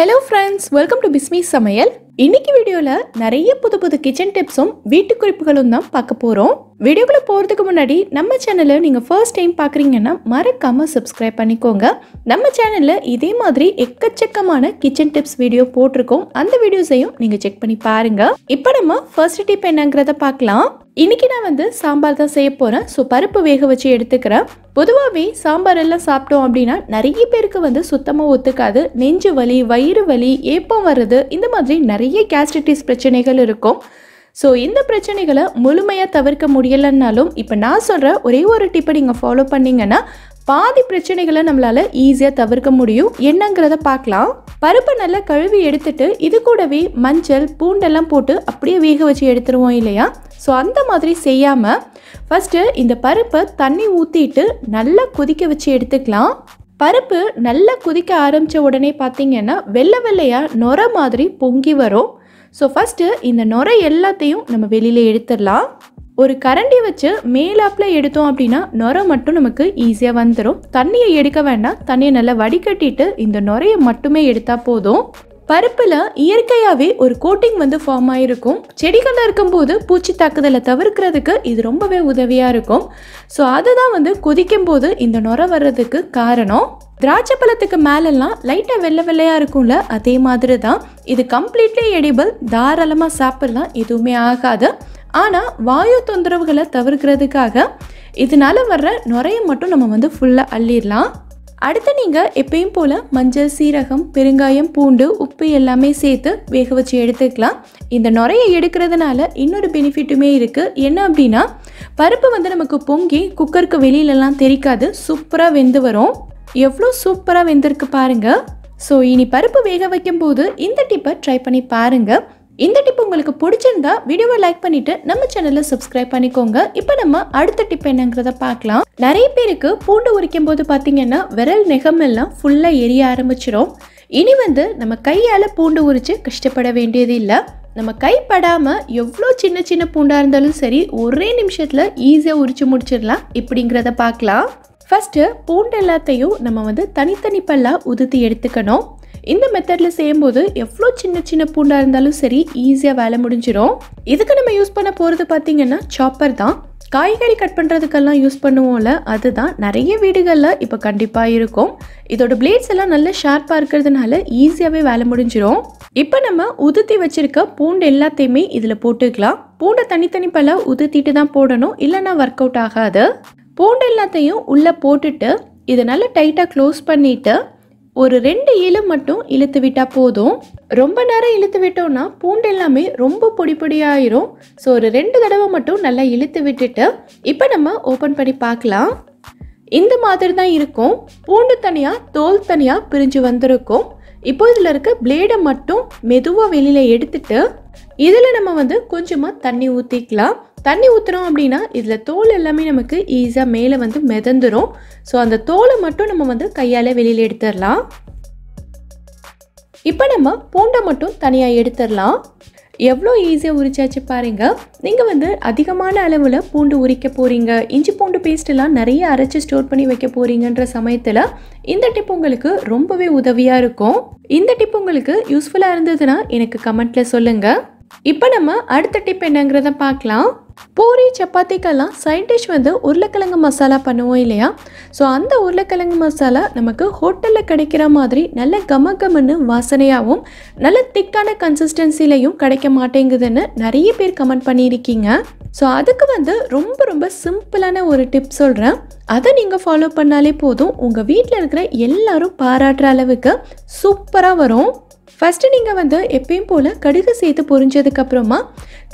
Hello friends, welcome to Samayal. இன்னைக்கு வீடியோல நிறைய புது கிச்சன் டிப்ஸும் வீட்டு குறிப்புகளும் தான் பார்க்க போறோம். வீடியோக்குள்ள போறதுக்கு முன்னாடி நம்ம சேனலை நீங்க ஃபர்ஸ்ட் டைம் பார்க்கறீங்கன்னா மறக்காம Subscribe பண்ணிக்கோங்க. நம்ம சேனல்ல இதே மாதிரி எக்கச்சக்கமான கிச்சன் டிப்ஸ் வீடியோ போட்டுருக்கோம். அந்த வீடியோஸையும் நீங்க செக் பண்ணி பாருங்க. இப்போ நம்ம ஃபர்ஸ்ட் டிப் என்னங்கறத பார்க்கலாம். இன்னைக்கு நான் சாம்பார் தான் செய்ய போறேன். சோ பருப்பு வேக வச்சு எடுத்துக்கறேன். பொதுவாவே சாம்பார் எல்லாம் சாப்பிட்டோம் அப்படினா நிறைய பேருக்கு சுத்தமா ஒத்துக்காது. நெஞ்சு வலி, வயிறு வலி, ஏப்பம் வருது, இந்த மாதிரி நிறைய கேஸ்ட்ரைட்டிஸ் பிரச்சனைகள் இருக்கும். சோ இந்த பிரச்சனைகளை முழுமையா தவிர்க்க முடியலன்னாலும் இப்போ நான் சொல்ற ஒரே ஒரு டிப்பை நீங்க ஃபாலோ பண்ணீங்கன்னா பாதி பிரச்சனைகளை நம்மளால ஈஸியா தவிர்க்க முடியும். என்னங்கறத பார்க்கலாம். பருப்பு நல்லா கழுவி எடுத்துட்டு இது கூடவே மஞ்சள், பூண்டெல்லாம் போட்டு அப்படியே வேக வச்சு எடுத்துருவோம் இல்லையா? சோ அந்த மாதிரி செய்யாம ஃபர்ஸ்ட் இந்த பருப்பை தண்ணி ஊத்திட்டு நல்லா கொதிக்க வச்சு எடுத்துக்கலாம். பருப்பு நல்லா கொதிக்க ஆரம்பிச்ச உடனே பார்த்தீங்கன்னா வெள்ளை வெள்ளையா நொரை மாதிரி பொங்கி வரும். ஸோ ஃபர்ஸ்ட் இந்த நொரை எல்லாத்தையும் நம்ம வெளியில எடுத்துடலாம். ஒரு கரண்டி வச்சு மேலாப்பில் எடுத்தோம் அப்படின்னா நொரை மட்டும் நமக்கு ஈஸியாக வந்துடும். தண்ணியை எடுக்க வேண்டாம். தண்ணியை நல்லா வடிகட்டிட்டு இந்த நொரையை மட்டுமே எடுத்தா போதும். பருப்புல இயற்கையாகவே ஒரு கோட்டிங் ஃபார்ம் ஆகிருக்கும். செடிகளில் இருக்கும்போது பூச்சி தாக்குதலை தவிர்க்கிறதுக்கு இது ரொம்பவே உதவியாக இருக்கும். ஸோ அதுதான் கொதிக்கும் போது இந்த நொரை வர்றதுக்கு காரணம். திராட்சை பழத்துக்கு மேலெல்லாம் லைட்டாக வெள்ளை வெள்ளையாக இருக்கும்ல, அதே மாதிரி தான் இது கம்ப்ளீட்லி எடிபிள். தாராளமாக சாப்பிடலாம், எதுவுமே ஆகாது. ஆனால் வாயு தொந்தரவுகளை தவிர்க்கிறதுக்காக இதனால வர்ற நுரையை மட்டும் நம்ம ஃபுல்லாக அள்ளிடலாம். அடுத்து நீங்கள் எப்பயும் போல் மஞ்சள், சீரகம், பெருங்காயம், பூண்டு, உப்பு எல்லாமே சேர்த்து வேக வச்சு எடுத்துக்கலாம். இந்த நுரையை எடுக்கிறதுனால இன்னொரு பெனிஃபிட்டுமே இருக்குது. என்ன அப்படின்னா பருப்பு நமக்கு பொங்கி குக்கருக்கு வெளியிலலாம் தெரிக்காது, சூப்பராக வெந்து வரும். எவ்வளோ சூப்பராக வெந்திருக்கு பாருங்க. ஸோ இனி பருப்பு வேக வைக்கும் போது இந்த டிப்பை ட்ரை பண்ணி பாருங்க. இந்த டிப் உங்களுக்கு பிடிச்சிருந்தா வீடியோவை லைக் பண்ணிட்டு நம்ம சேனலை சப்ஸ்கிரைப் பண்ணிக்கோங்க. இப்போ நம்ம அடுத்த டிப் என்னங்கிறத பார்க்கலாம். நிறைய பேருக்கு பூண்டு உரிக்கும் போது பார்த்தீங்கன்னா விரல் நெகம் எல்லாம் ஃபுல்லாக எரிய ஆரம்பிச்சிடும். இனி நம்ம கையால் பூண்டு உரிச்சு கஷ்டப்பட வேண்டியது இல்லை. நம்ம கைப்படாமல் எவ்வளோ சின்ன சின்ன பூண்டாக இருந்தாலும் சரி ஒரே நிமிஷத்தில் ஈஸியாக உரிச்சு முடிச்சிடலாம். இப்படிங்கிறத பார்க்கலாம். ஃபர்ஸ்ட்டு பூண்டு எல்லாத்தையும் நம்ம தனித்தனி பல்லாக உதுத்தி எடுத்துக்கணும். இந்த மெத்தடில் செய்யும்போது எவ்வளோ சின்ன சின்ன பூண்டாக இருந்தாலும் சரி ஈஸியாக வேலை முடிஞ்சிடும். இதுக்கு நம்ம யூஸ் பண்ண போகிறது பார்த்திங்கன்னா சாப்பர் தான். காய்கறி கட் பண்ணுறதுக்கெல்லாம் யூஸ் பண்ணுவோம்ல, அதுதான் நிறைய வீடுகளில் இப்போ கண்டிப்பாக இருக்கும். இதோட பிளேட்ஸ் எல்லாம் நல்ல ஷார்ப்பாக இருக்கிறதுனால ஈஸியாகவே வேலை முடிஞ்சிடும். இப்போ நம்ம உதுத்தி வச்சுருக்க பூண்டு எல்லாத்தையுமே இதில் போட்டுக்கலாம். பூண்டை தனித்தனி பல்லாக உதுத்திட்டு தான் போடணும், இல்லைன்னா ஒர்க் அவுட் ஆகாது. பூண்டு எல்லாத்தையும் உள்ளே போட்டுட்டு இதை நல்லா டைட்டாக க்ளோஸ் பண்ணிவிட்டு ஒரு 2 இழு மட்டும் இழுத்து விட்டால் போதும். ரொம்ப நேரம் இழுத்து விட்டோம்னா பூண்டு எல்லாமே ரொம்ப பொடி பொடியாயிரும். ஸோ ஒரு 2 தடவை மட்டும் நல்லா இழுத்து விட்டுட்டு இப்போ நம்ம ஓப்பன் பண்ணி பார்க்கலாம். இந்த மாதிரி தான் இருக்கும். பூண்டு தனியாக தோல் தனியாக பிரிஞ்சு வந்திருக்கும். இப்போ இதில் இருக்க பிளேடை மட்டும் மெதுவாக வெளியில் எடுத்துட்டு இதில் நம்ம கொஞ்சமாக தண்ணி ஊற்றிக்கலாம். தண்ணி ஊற்றுறோம் அப்படின்னா இதில் தோல் எல்லாமே நமக்கு ஈஸியாக மேலே மிதந்துடும். ஸோ அந்த தோலை மட்டும் நம்ம கையால் வெளியில் எடுத்துடலாம். இப்போ நம்ம பூண்டை மட்டும் தனியாக எடுத்துடலாம். எவ்வளோ ஈஸியாக உரிச்சாச்சு பாருங்கள். நீங்கள் அதிகமான அளவில் பூண்டு உரிக்க போகிறீங்க, இஞ்சி பூண்டு பேஸ்ட்டெல்லாம் நிறைய அரைச்சி ஸ்டோர் பண்ணி வைக்க போகிறீங்கன்ற சமயத்தில் இந்த டிப் உங்களுக்கு ரொம்பவே உதவியாக இருக்கும். இந்த டிப் உங்களுக்கு யூஸ்ஃபுல்லாக இருந்ததுன்னா எனக்கு கமெண்ட்டில் சொல்லுங்கள். இப்போ நம்ம அடுத்த டிப் என்னங்கிறத பார்க்கலாம். பூரி சப்பாத்திக்கெல்லாம் சைட் டிஷ் உருளைக்கிழங்கு மசாலா பண்ணுவோம் இல்லையா? ஸோ அந்த உருளைக்கிழங்கு மசாலா நமக்கு ஹோட்டலில் கிடைக்கிற மாதிரி நல்ல கமகமன்னு வாசனையாகவும் நல்ல திக்கான கன்சிஸ்டன்சிலையும் கிடைக்க மாட்டேங்குதுன்னு நிறைய பேர் கமெண்ட் பண்ணியிருக்கீங்க. ஸோ அதுக்கு ரொம்ப ரொம்ப சிம்பிளான ஒரு டிப் சொல்கிறேன். அதை நீங்கள் ஃபாலோ பண்ணாலே போதும். உங்கள் வீட்டில் இருக்கிற எல்லாரும் பாராட்டுற அளவுக்கு சூப்பராக வரும். ஃபஸ்ட்டு நீங்கள் எப்பயும் போல் கடுகு சேர்த்து பொரிஞ்சதுக்கப்புறமா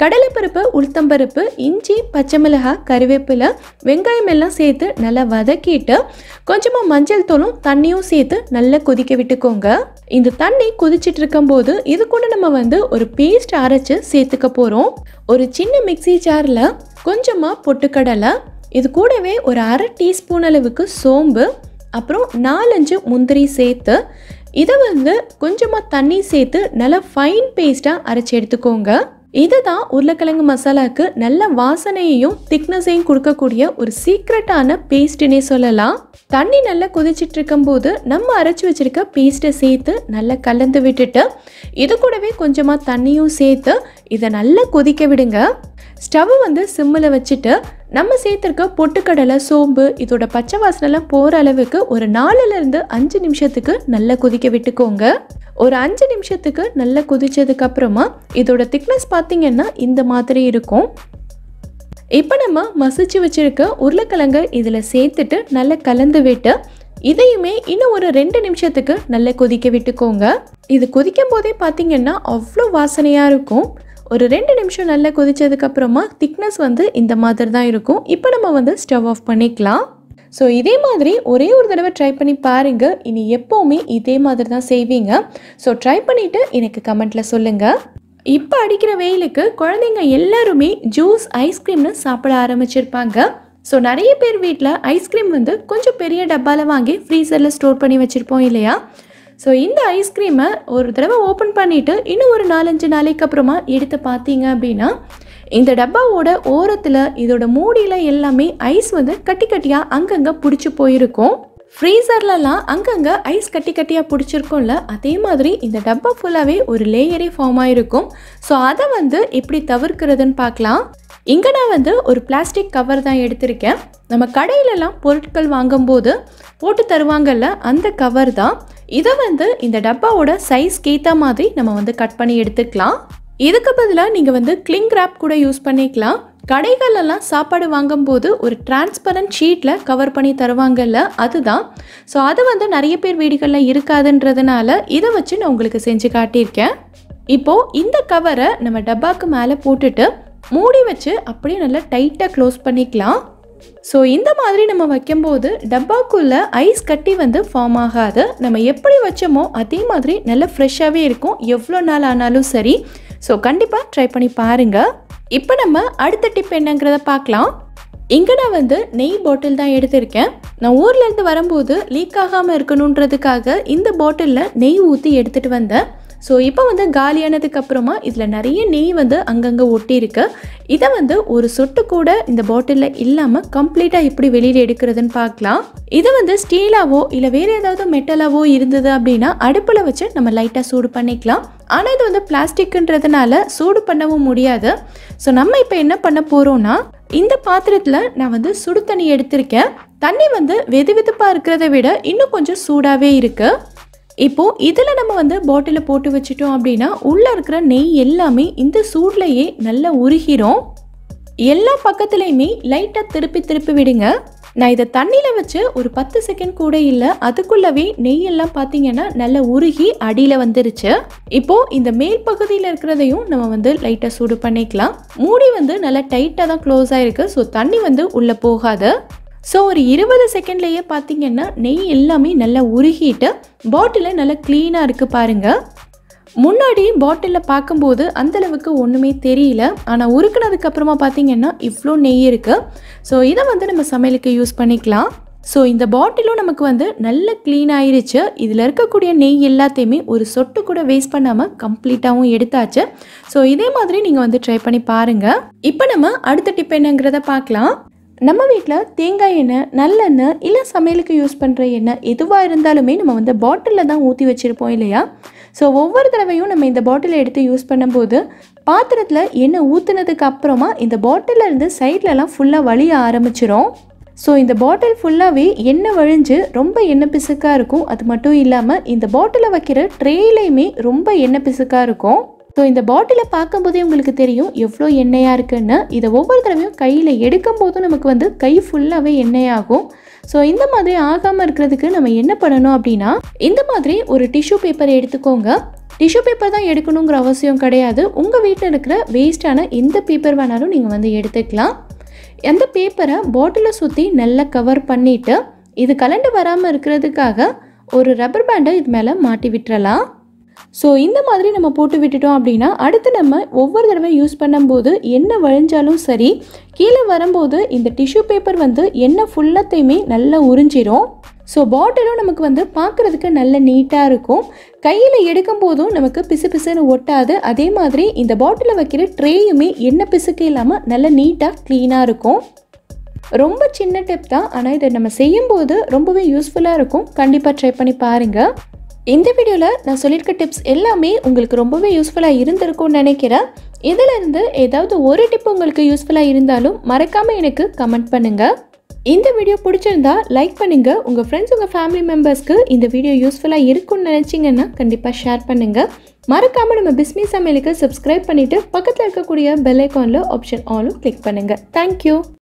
கடலைப்பருப்பு, உளுத்தம்பருப்பு, இஞ்சி, பச்சை மிளகாய், கறிவேப்பிலை, வெங்காயம் எல்லாம் சேர்த்து நல்லா வதக்கிட்டு கொஞ்சமாக மஞ்சள் தூளும் தண்ணியும் சேர்த்து நல்லா கொதிக்க விட்டுக்கோங்க. இந்த தண்ணி கொதிச்சிட்டு இருக்கும்போது இது கூட நம்ம ஒரு பேஸ்ட் அரைச்சி சேர்த்துக்க போகிறோம். ஒரு சின்ன மிக்ஸி ஜாரில் கொஞ்சமாக பொட்டுக்கடலை, இது கூடவே ஒரு 1/2 டீஸ்பூன் அளவுக்கு சோம்பு, அப்புறம் 4-5 முந்திரி சேர்த்து இதை கொஞ்சமாக தண்ணி சேர்த்து நல்லா ஃபைன் பேஸ்ட்டாக அரைச்சி எடுத்துக்கோங்க. இதுதான் உருளைக்கிழங்கு மசாலாவுக்கு நல்ல வாசனையையும் திக்னஸையும் கொடுக்கக்கூடிய ஒரு சீக்ரெட்டான பேஸ்ட்னே சொல்லலாம். தண்ணி நல்லா கொதிச்சிட்டு இருக்கும்போது நம்ம அரைச்சி வச்சிருக்க பேஸ்ட்டை சேர்த்து நல்லா கலந்து விட்டுட்டு இது கூடவே கொஞ்சமாக தண்ணியும் சேர்த்து இதை நல்லா கொதிக்க விடுங்க. ஸ்டவ் சிம்மில் வச்சுட்டு நம்ம சேர்த்துருக்க பொட்டுக்கடலை, சோம்பு இதோட பச்சை வாசனைலாம் போகிற அளவுக்கு ஒரு 4லேருந்து 5 நிமிஷத்துக்கு நல்லா கொதிக்க விட்டுக்கோங்க. ஒரு 5 நிமிஷத்துக்கு நல்லா கொதிச்சதுக்கு அப்புறமா இதோட திக்னஸ் பார்த்தீங்கன்னா இந்த மாதிரி இருக்கும். இப்போ நம்ம மசிச்சு வச்சிருக்க உருளைக்கிழங்கு இதில் சேர்த்துட்டு நல்லா கலந்து விட்டு இதையுமே இன்னும் ஒரு 2 நிமிஷத்துக்கு நல்லா கொதிக்க விட்டுக்கோங்க. இது கொதிக்கும் போதே பார்த்தீங்கன்னா அவ்வளோ வாசனையாக இருக்கும். ஒரு 2 நிமிஷம் நல்லா கொதிச்சதுக்கு அப்புறமா திக்னஸ் இந்த மாதிரி தான் இருக்கும். இப்போ நம்ம ஸ்டவ் ஆஃப் பண்ணிக்கலாம். ஸோ இதே மாதிரி ஒரே ஒரு தடவை ட்ரை பண்ணி பாருங்கள். இனி எப்போவுமே இதே மாதிரி தான் செய்வீங்க. ஸோ ட்ரை பண்ணிவிட்டு எனக்கு கமெண்ட்டில் சொல்லுங்கள். இப்போ அடிக்கிற வெயிலுக்கு குழந்தைங்க எல்லாருமே ஜூஸ், ஐஸ்கிரீம்னு சாப்பிட ஆரம்பிச்சிருப்பாங்க. ஸோ நிறைய பேர் வீட்டில் ஐஸ்கிரீம் கொஞ்சம் பெரிய டப்பாவில் வாங்கி ஃப்ரீசரில் ஸ்டோர் பண்ணி வச்சுருப்போம் இல்லையா? ஸோ இந்த ஐஸ்கிரீமை ஒரு தடவை ஓப்பன் பண்ணிவிட்டு இன்னும் ஒரு 4-5 நாளைக்கு அப்புறமா எடுத்து பார்த்தீங்க அப்படின்னா இந்த டப்பாவோட ஓரத்தில் இதோட மூடியில் எல்லாமே ஐஸ் கட்டி கட்டியாக அங்கங்கே பிடிச்சி போயிருக்கும். ஃப்ரீசர்லலாம் அங்கங்கே ஐஸ் கட்டி கட்டியாக பிடிச்சிருக்கும்ல, அதே மாதிரி இந்த டப்பா ஃபுல்லாகவே ஒரு லேயரே ஃபார்ம் ஆகிருக்கும். ஸோ அதை எப்படி தவிர்க்கிறதுன்னு பார்க்கலாம். இங்கே நான் ஒரு பிளாஸ்டிக் கவர் தான் எடுத்திருக்கேன். நம்ம கடையிலலாம் பொருட்கள் வாங்கும்போது போட்டு தருவாங்கல்ல, அந்த கவர் தான். இதை இந்த டப்பாவோட சைஸ்க்கு ஏற்ற மாதிரி நம்ம கட் பண்ணி எடுத்துக்கலாம். இதுக்கு பதிலாக நீங்கள் கிளிங் ரேப் கூட யூஸ் பண்ணிக்கலாம். கடைகளெல்லாம் சாப்பாடு வாங்கும்போது ஒரு டிரான்ஸ்பரண்ட் ஷீட்டில் கவர் பண்ணி தருவாங்கல்ல, அதுதான். ஸோ அது நிறைய பேர் வீடுகளில் இருக்காதுன்றதுனால இதை வச்சு நான் உங்களுக்கு செஞ்சு காட்டியிருக்கேன். இப்போது இந்த கவரை நம்ம டப்பாக்கு மேலே போட்டுட்டு மூடி வச்சு அப்படியே நல்லா டைட்டாக க்ளோஸ் பண்ணிக்கலாம். ஸோ இந்த மாதிரி நம்ம வைக்கும்போது டப்பாக்குள்ளே ஐஸ் கட்டி ஃபார்ம் ஆகாது. நம்ம எப்படி வச்சோமோ அதே மாதிரி நல்லா ஃப்ரெஷ்ஷாகவே இருக்கும், எவ்வளோ நாள் ஆனாலும் சரி. ஸோ கண்டிப்பாக ட்ரை பண்ணி பாருங்கள். இப்போ நம்ம அடுத்த டிப் என்னங்கிறத பார்க்கலாம். இங்கே நான் நெய் பாட்டில் தான் எடுத்திருக்கேன். நான் ஊர்லேருந்து வரும்போது லீக் ஆகாமல் இருக்கணுன்றதுக்காக இந்த பாட்டிலில் நெய் ஊற்றி எடுத்துகிட்டு வந்தேன். ஸோ இப்போ காலியானதுக்கு அப்புறமா இதில் நிறைய நெய் அங்கங்கே ஒட்டியிருக்கு. இதை ஒரு சொட்டு கூட இந்த பாட்டிலில் இல்லாமல் கம்ப்ளீட்டாக எப்படி வெளியில் எடுக்கிறதுன்னு பார்க்கலாம். இதை ஸ்டீலாவோ இல்லை வேறு ஏதாவது மெட்டலாவோ இருந்தது அப்படின்னா அடுப்பில் வச்சு நம்ம லைட்டாக சூடு பண்ணிக்கலாம். ஆனால் இது பிளாஸ்டிக்ன்றதுனால சூடு பண்ணவும் முடியாது. ஸோ நம்ம இப்போ என்ன பண்ண போகிறோம்னா, இந்த பாத்திரத்தில் நான் சுடு தண்ணி எடுத்திருக்கேன். தண்ணி வெது வெதுப்பாக இருக்கிறத விட இன்னும் கொஞ்சம் சூடாகவே இருக்குது. இப்போது இதில் நம்ம பாட்டிலில் போட்டு வச்சிட்டோம் அப்படின்னா உள்ளே இருக்கிற நெய் எல்லாமே இந்த சூட்லேயே நல்லா உருகிரும். எல்லா பக்கத்துலேயுமே லைட்டாக திருப்பி திருப்பி விடுங்க. நான் இதை தண்ணியில் வச்சு ஒரு 10 செகண்ட் கூட இல்லை, அதுக்குள்ளவே நெய் எல்லாம் பார்த்தீங்கன்னா நல்லா உருகி அடியில் வந்துருச்சு. இப்போது இந்த மேல் பகுதியில் இருக்கிறதையும் நம்ம லைட்டாக சூடு பண்ணிக்கலாம். மூடி நல்லா டைட்டாக தான் க்ளோஸ் ஆகிருக்கு. ஸோ தண்ணி உள்ளே போகாது. ஸோ ஒரு 20 செகண்ட்லேயே பார்த்தீங்கன்னா நெய் எல்லாமே நல்லா உருகிட்டு பாட்டிலில் நல்லா க்ளீனாக இருக்குது பாருங்கள். முன்னாடி பாட்டிலில் பார்க்கும்போது அந்தளவுக்கு ஒன்றுமே தெரியல, ஆனால் உருக்குனதுக்கு அப்புறமா பார்த்தீங்கன்னா இவ்வளோ நெய் இருக்குது. ஸோ இதை நம்ம சமையலுக்கு யூஸ் பண்ணிக்கலாம். ஸோ இந்த பாட்டிலும் நமக்கு நல்ல க்ளீன் ஆயிருச்சு. இதில் இருக்கக்கூடிய நெய் எல்லாத்தையுமே ஒரு சொட்டு கூட வேஸ்ட் பண்ணாமல் கம்ப்ளீட்டாகவும் எடுத்தாச்சு. ஸோ இதே மாதிரி நீங்கள் ட்ரை பண்ணி பாருங்கள். இப்போ நம்ம அடுத்த டிப் என்னங்கிறத பார்க்கலாம். நம்ம வீட்டில் தேங்காய் எண்ணெய், நல்லெண்ணெய் இல்லை சமையலுக்கு யூஸ் பண்ணுற எண்ணெய் எதுவாக இருந்தாலுமே நம்ம பாட்டிலில் தான் ஊற்றி வச்சுருப்போம் இல்லையா? ஸோ ஒவ்வொரு தடவையும் நம்ம இந்த பாட்டிலை எடுத்து யூஸ் பண்ணும்போது பாத்திரத்தில் எண்ணெய் ஊற்றுனதுக்கு அப்புறமா இந்த பாட்டிலில் இருந்து சைட்லலாம் ஃபுல்லாக வழிய ஆரம்பிச்சிடும். ஸோ இந்த பாட்டில் ஃபுல்லாகவே எண்ணெய் வழிஞ்சு ரொம்ப எண்ணெய் பிசுக்காக இருக்கும். அது மட்டும் இல்லாமல் இந்த பாட்டிலை வைக்கிற ட்ரேலையுமே ரொம்ப எண்ணெய் பிசுக்காக இருக்கும். ஸோ இந்த பாட்டிலை பார்க்கும்போதே உங்களுக்கு தெரியும் எவ்வளோ எண்ணெயாக இருக்குன்னு. இதை ஒவ்வொரு தடவையும் கையில் எடுக்கும் போதும் நமக்கு கை ஃபுல்லாகவே எண்ணெயாகும். ஸோ இந்த மாதிரி ஆகாமல் இருக்கிறதுக்கு நம்ம என்ன பண்ணணும் அப்படின்னா, இந்த மாதிரி ஒரு டிஷ்யூ பேப்பரை எடுத்துக்கோங்க. டிஷ்யூ பேப்பர் தான் எடுக்கணுங்கிற அவசியம் கிடையாது. உங்கள் வீட்டில் இருக்கிற வேஸ்டான எந்த பேப்பர் வேணாலும் நீங்கள் எடுத்துக்கலாம். அந்த பேப்பரை பாட்டிலை சுற்றி நல்லா கவர் பண்ணிவிட்டு இது கலண்டு வராமல் இருக்கிறதுக்காக ஒரு ரப்பர் பேண்டை இது மேலே மாட்டி விட்டுறலாம். ஸோ இந்த மாதிரி நம்ம போட்டு விட்டுட்டோம் அப்படின்னா அடுத்து நம்ம ஒவ்வொரு தடவை யூஸ் பண்ணும்போது எண்ணெய் வழிஞ்சாலும் சரி, கீழே வரும்போது இந்த டிஷ்யூ பேப்பர் எண்ணெய் ஃபுல்லாத்தையுமே நல்லா உறிஞ்சிரும். ஸோ பாட்டிலும் நமக்கு வந்து பார்க்குறதுக்கு நல்ல நீட்டாக இருக்கும். கையில் எடுக்கும் போதும் நமக்கு பிசு பிசுன்னு ஒட்டாது. அதே மாதிரி இந்த பாட்டிலில் வைக்கிற ட்ரேயுமே எண்ணெய் பிசுக்கு இல்லாமல் நல்ல நீட்டாக க்ளீனாக இருக்கும். ரொம்ப சின்ன டிப் தான், ஆனால் இதை நம்ம செய்யும்போது ரொம்பவே யூஸ்ஃபுல்லாக இருக்கும். கண்டிப்பாக ட்ரை பண்ணி பாருங்கள். இந்த வீடியோவில் நான் சொல்லியிருக்க டிப்ஸ் எல்லாமே உங்களுக்கு ரொம்பவே யூஸ்ஃபுல்லாக இருந்திருக்கும்னு நினைக்கிறேன். இதிலிருந்து ஏதாவது ஒரு டிப் உங்களுக்கு யூஸ்ஃபுல்லாக இருந்தாலும் மறக்காமல் எனக்கு கமெண்ட் பண்ணுங்கள். இந்த வீடியோ பிடிச்சிருந்தா லைக் பண்ணுங்கள். உங்கள் ஃப்ரெண்ட்ஸ், உங்கள் ஃபேமிலி மெம்பர்ஸ்க்கு இந்த வீடியோ யூஸ்ஃபுல்லாக இருக்கும்னு நினச்சிங்கன்னா கண்டிப்பாக ஷேர் பண்ணுங்கள். மறக்காமல் நம்ம பிஸ்மி சமையலுக்கு சப்ஸ்கிரைப் பண்ணிவிட்டு பக்கத்தில் இருக்கக்கூடிய பெல் ஐக்கானில் ஆப்ஷன் ஆலும் கிளிக் பண்ணுங்கள். தேங்க்யூ.